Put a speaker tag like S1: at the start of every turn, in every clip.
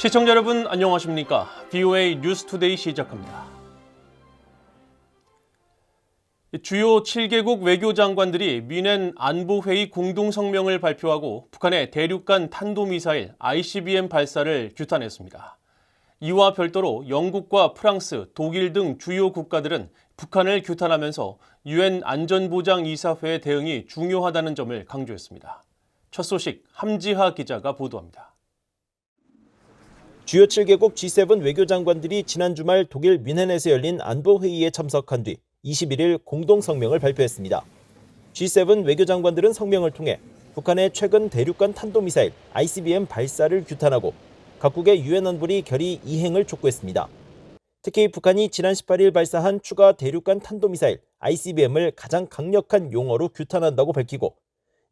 S1: 시청자 여러분 안녕하십니까? BOA 뉴스투데이 시작합니다. 주요 7개국 외교장관들이 미넨 안보회의 공동성명을 발표하고 북한의 대륙간 탄도미사일 ICBM 발사를 규탄했습니다. 이와 별도로 영국과 프랑스, 독일 등 주요 국가들은 북한을 규탄하면서 UN 안전보장이사회 대응이 중요하다는 점을 강조했습니다. 첫 소식 함지하 기자가 보도합니다.
S2: 주요 7개국 G7 외교장관들이 지난 주말 독일 뮌헨에서 열린 안보회의에 참석한 뒤 21일 공동성명을 발표했습니다. G7 외교장관들은 성명을 통해 북한의 최근 대륙간 탄도미사일 ICBM 발사를 규탄하고 각국의 유엔 안보리 결의 이행을 촉구했습니다. 특히 북한이 지난 18일 발사한 추가 대륙간 탄도미사일 ICBM을 가장 강력한 용어로 규탄한다고 밝히고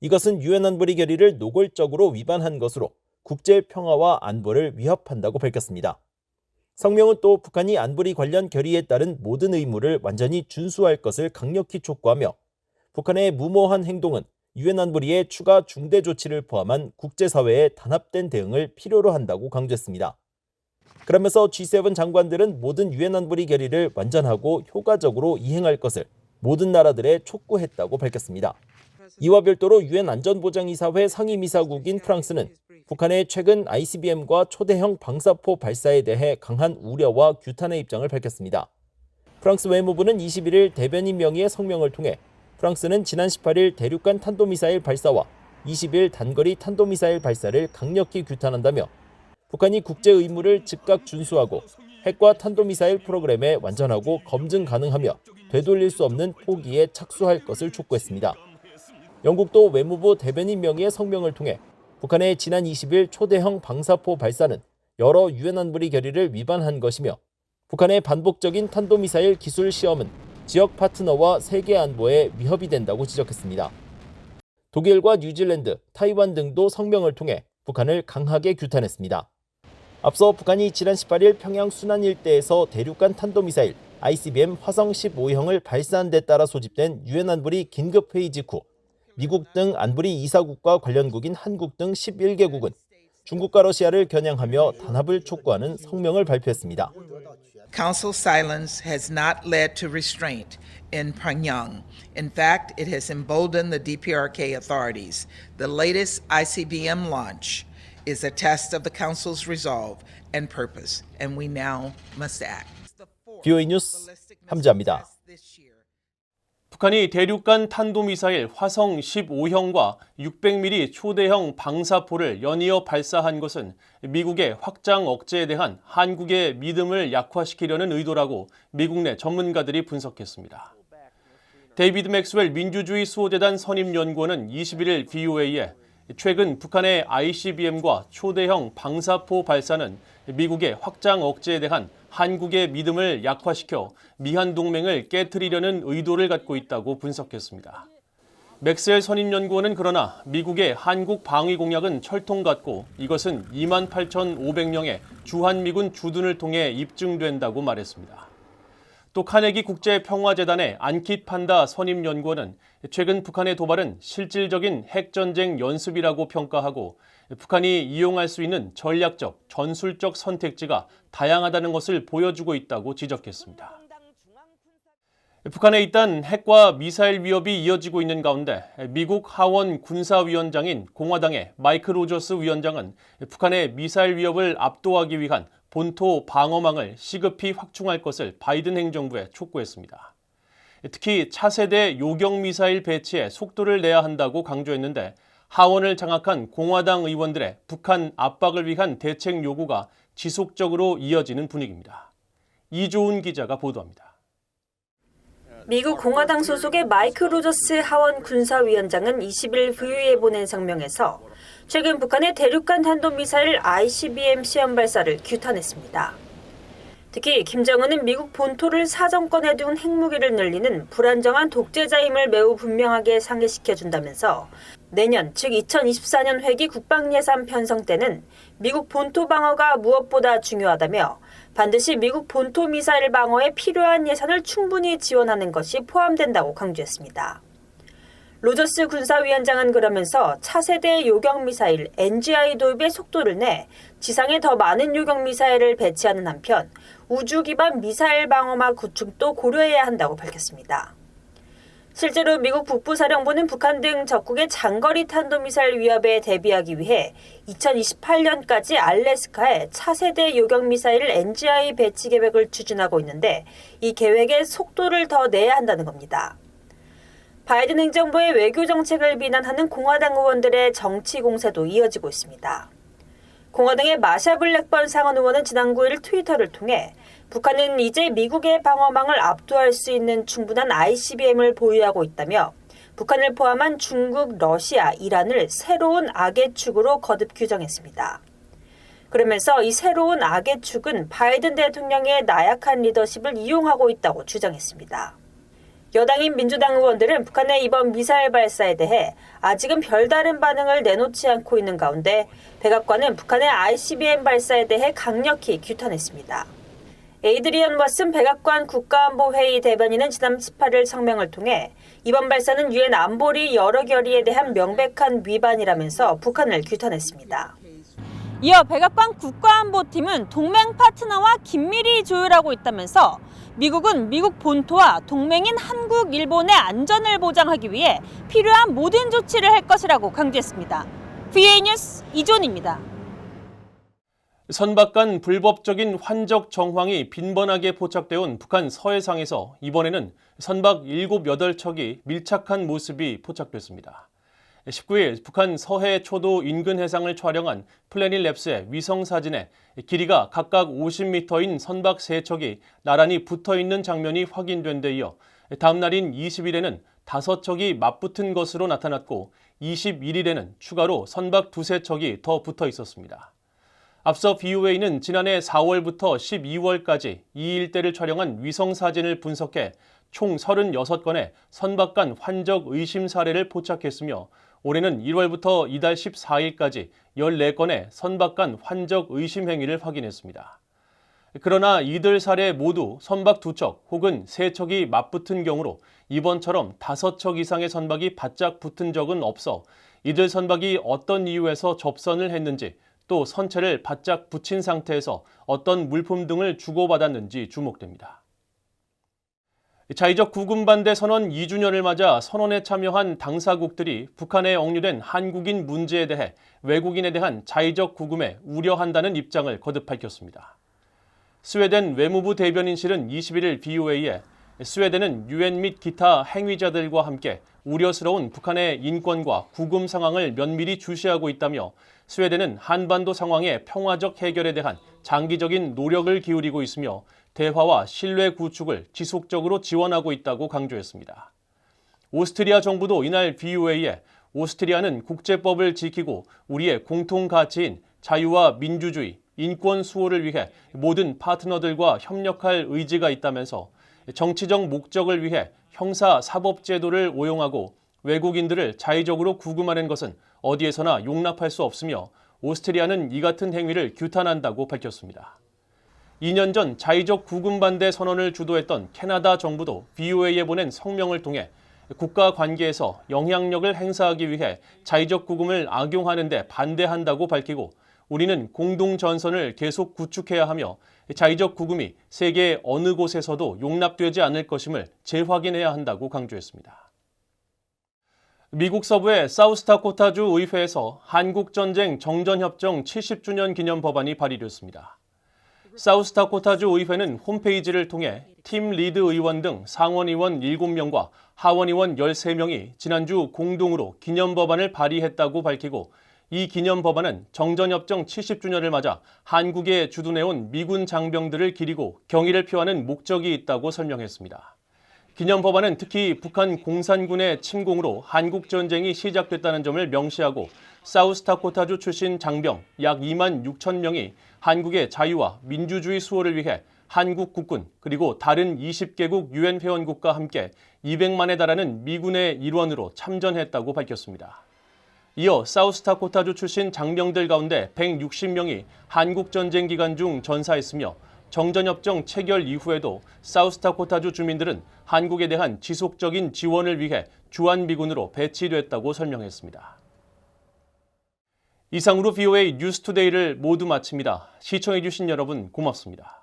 S2: 이것은 유엔 안보리 결의를 노골적으로 위반한 것으로 국제 평화와 안보를 위협한다고 밝혔습니다. 성명은 또 북한이 안보리 관련 결의에 따른 모든 의무를 완전히 준수할 것을 강력히 촉구하며 북한의 무모한 행동은 유엔 안보리의 추가 중대 조치를 포함한 국제사회의 단합된 대응을 필요로 한다고 강조했습니다. 그러면서 G7 장관들은 모든 유엔 안보리 결의를 완전하고 효과적으로 이행할 것을 모든 나라들에 촉구했다고 밝혔습니다. 이와 별도로 유엔 안전보장이사회 상임이사국인 프랑스는 북한의 최근 ICBM과 초대형 방사포 발사에 대해 강한 우려와 규탄의 입장을 밝혔습니다. 프랑스 외무부는 21일 대변인 명의의 성명을 통해 프랑스는 지난 18일 대륙간 탄도미사일 발사와 20일 단거리 탄도미사일 발사를 강력히 규탄한다며 북한이 국제 의무를 즉각 준수하고 핵과 탄도미사일 프로그램에 완전하고 검증 가능하며 되돌릴 수 없는 포기에 착수할 것을 촉구했습니다. 영국도 외무부 대변인 명의의 성명을 통해 북한의 지난 20일 초대형 방사포 발사는 여러 유엔 안보리 결의를 위반한 것이며 북한의 반복적인 탄도미사일 기술 시험은 지역 파트너와 세계 안보에 위협이 된다고 지적했습니다. 독일과 뉴질랜드, 타이완 등도 성명을 통해 북한을 강하게 규탄했습니다. 앞서 북한이 지난 18일 평양 순안 일대에서 대륙간 탄도미사일 ICBM 화성 15형을 발사한 데 따라 소집된 유엔 안보리 긴급회의 직후 미국 등 안보리 이사국과 관련국인 한국 등 11개국은 중국과 러시아를 겨냥하며 단합을 촉구하는 성명을 발표했습니다.
S3: Council silence has not led to restraint in Pyongyang. In fact, it has emboldened the DPRK authorities. The latest ICBM launch is a test of the Council's resolve and purpose, and we now must act.
S2: BOA 뉴스 함지하입니다.
S1: 북한이 대륙간 탄도미사일 화성 15형과 600mm 초대형 방사포를 연이어 발사한 것은 미국의 확장 억제에 대한 한국의 믿음을 약화시키려는 의도라고 미국 내 전문가들이 분석했습니다. 데이비드 맥스웰 민주주의 수호재단 선임연구원은 21일 BOA에 최근 북한의 ICBM과 초대형 방사포 발사는 미국의 확장 억제에 대한 한국의 믿음을 약화시켜 미한 동맹을 깨트리려는 의도를 갖고 있다고 분석했습니다. 맥스웰 선임연구원은 그러나 미국의 한국 방위 공약은 철통 같고 이것은 28,500명의 주한미군 주둔을 통해 입증된다고 말했습니다. 또 카네기 국제평화재단의 안킷 판다 선임연구원은 최근 북한의 도발은 실질적인 핵전쟁 연습이라고 평가하고 북한이 이용할 수 있는 전략적, 전술적 선택지가 다양하다는 것을 보여주고 있다고 지적했습니다. 북한에 일단 핵과 미사일 위협이 이어지고 있는 가운데 미국 하원 군사위원장인 공화당의 마이크 로저스 위원장은 북한의 미사일 위협을 압도하기 위한 본토 방어망을 시급히 확충할 것을 바이든 행정부에 촉구했습니다. 특히 차세대 요격 미사일 배치에 속도를 내야 한다고 강조했는데 하원을 장악한 공화당 의원들의 북한 압박을 위한 대책 요구가 지속적으로 이어지는 분위기입니다. 이조은 기자가 보도합니다.
S4: 미국 공화당 소속의 마이크 로저스 하원 군사위원장은 20일 부유에 보낸 성명에서 최근 북한의 대륙간 탄도미사일 ICBM 시험 발사를 규탄했습니다. 특히 김정은은 미국 본토를 사정권에 둔 핵무기를 늘리는 불안정한 독재자임을 매우 분명하게 상기시켜준다면서 내년, 즉 2024년 회기 국방예산 편성 때는 미국 본토 방어가 무엇보다 중요하다며 반드시 미국 본토 미사일 방어에 필요한 예산을 충분히 지원하는 것이 포함된다고 강조했습니다. 로저스 군사위원장은 그러면서 차세대 요격미사일 NGI 도입에 속도를 내 지상에 더 많은 요격미사일을 배치하는 한편 우주 기반 미사일 방어막 구축도 고려해야 한다고 밝혔습니다. 실제로 미국 북부사령부는 북한 등 적국의 장거리 탄도미사일 위협에 대비하기 위해 2028년까지 알래스카에 차세대 요격미사일 NGI 배치 계획을 추진하고 있는데 이 계획에 속도를 더 내야 한다는 겁니다. 바이든 행정부의 외교 정책을 비난하는 공화당 의원들의 정치 공세도 이어지고 있습니다. 공화당의 마샤 블랙번 상원 의원은 지난 9일 트위터를 통해 북한은 이제 미국의 방어망을 압도할 수 있는 충분한 ICBM을 보유하고 있다며 북한을 포함한 중국, 러시아, 이란을 새로운 악의 축으로 거듭 규정했습니다. 그러면서 이 새로운 악의 축은 바이든 대통령의 나약한 리더십을 이용하고 있다고 주장했습니다. 여당인 민주당 의원들은 북한의 이번 미사일 발사에 대해 아직은 별다른 반응을 내놓지 않고 있는 가운데 백악관은 북한의 ICBM 발사에 대해 강력히 규탄했습니다. 에이드리언 왓슨 백악관 국가안보회의 대변인은 지난 18일 성명을 통해 이번 발사는 유엔 안보리 여러 결의에 대한 명백한 위반이라면서 북한을 규탄했습니다. 이어 백악관 국가안보팀은 동맹 파트너와 긴밀히 조율하고 있다면서 미국은 미국 본토와 동맹인 한국, 일본의 안전을 보장하기 위해 필요한 모든 조치를 할 것이라고 강조했습니다. VA 뉴스 이존입니다.
S1: 선박 간 불법적인 환적 정황이 빈번하게 포착되어 온 북한 서해상에서 이번에는 선박 7, 8척이 밀착한 모습이 포착됐습니다. 19일 북한 서해 초도 인근 해상을 촬영한 플래닛랩스의 위성 사진에 길이가 각각 50m인 선박 3척이 나란히 붙어있는 장면이 확인된 데 이어 다음 날인 20일에는 5척이 맞붙은 것으로 나타났고 21일에는 추가로 선박 2-3척이 더 붙어 있었습니다. 앞서 BOA는 지난해 4월부터 12월까지 이 일대를 촬영한 위성 사진을 분석해 총 36건의 선박 간 환적 의심 사례를 포착했으며 올해는 1월부터 이달 14일까지 14건의 선박 간 환적 의심 행위를 확인했습니다. 그러나 이들 사례 모두 선박 2척 혹은 3척이 맞붙은 경우로 이번처럼 5척 이상의 선박이 바짝 붙은 적은 없어 이들 선박이 어떤 이유에서 접선을 했는지 또 선체를 바짝 붙인 상태에서 어떤 물품 등을 주고받았는지 주목됩니다. 자의적 구금반대 선언 2주년을 맞아 선언에 참여한 당사국들이 북한에 억류된 한국인 문제에 대해 외국인에 대한 자의적 구금에 우려한다는 입장을 거듭 밝혔습니다. 스웨덴 외무부 대변인실은 21일 BOA에 스웨덴은 유엔 및 기타 행위자들과 함께 우려스러운 북한의 인권과 구금 상황을 면밀히 주시하고 있다며 스웨덴은 한반도 상황의 평화적 해결에 대한 장기적인 노력을 기울이고 있으며 대화와 신뢰 구축을 지속적으로 지원하고 있다고 강조했습니다. 오스트리아 정부도 이날 BOA에 오스트리아는 국제법을 지키고 우리의 공통 가치인 자유와 민주주의, 인권 수호를 위해 모든 파트너들과 협력할 의지가 있다면서 정치적 목적을 위해 형사 사법제도를 오용하고 외국인들을 자의적으로 구금하는 것은 어디에서나 용납할 수 없으며 오스트리아는 이 같은 행위를 규탄한다고 밝혔습니다. 2년 전 자의적 구금 반대 선언을 주도했던 캐나다 정부도 BOA에 보낸 성명을 통해 국가 관계에서 영향력을 행사하기 위해 자의적 구금을 악용하는 데 반대한다고 밝히고 우리는 공동 전선을 계속 구축해야 하며 자의적 구금이 세계 어느 곳에서도 용납되지 않을 것임을 재확인해야 한다고 강조했습니다. 미국 서부의 사우스다코타주 의회에서 한국전쟁 정전협정 70주년 기념 법안이 발의됐습니다. 사우스다코타주 의회는 홈페이지를 통해 팀 리드 의원 등 상원의원 7명과 하원의원 13명이 지난주 공동으로 기념 법안을 발의했다고 밝히고 이 기념 법안은 정전협정 70주년을 맞아 한국에 주둔해온 미군 장병들을 기리고 경의를 표하는 목적이 있다고 설명했습니다. 기념 법안은 특히 북한 공산군의 침공으로 한국 전쟁이 시작됐다는 점을 명시하고 사우스다코타주 출신 장병 약 2만 6천 명이 한국의 자유와 민주주의 수호를 위해 한국 국군 그리고 다른 20개국 유엔 회원국과 함께 200만에 달하는 미군의 일원으로 참전했다고 밝혔습니다. 이어 사우스다코타주 출신 장병들 가운데 160명이 한국 전쟁 기간 중 전사했으며 정전협정 체결 이후에도 사우스다코타주 주민들은 한국에 대한 지속적인 지원을 위해 주한미군으로 배치됐다고 설명했습니다. 이상으로 VOA 뉴스투데이를 모두 마칩니다. 시청해주신 여러분 고맙습니다.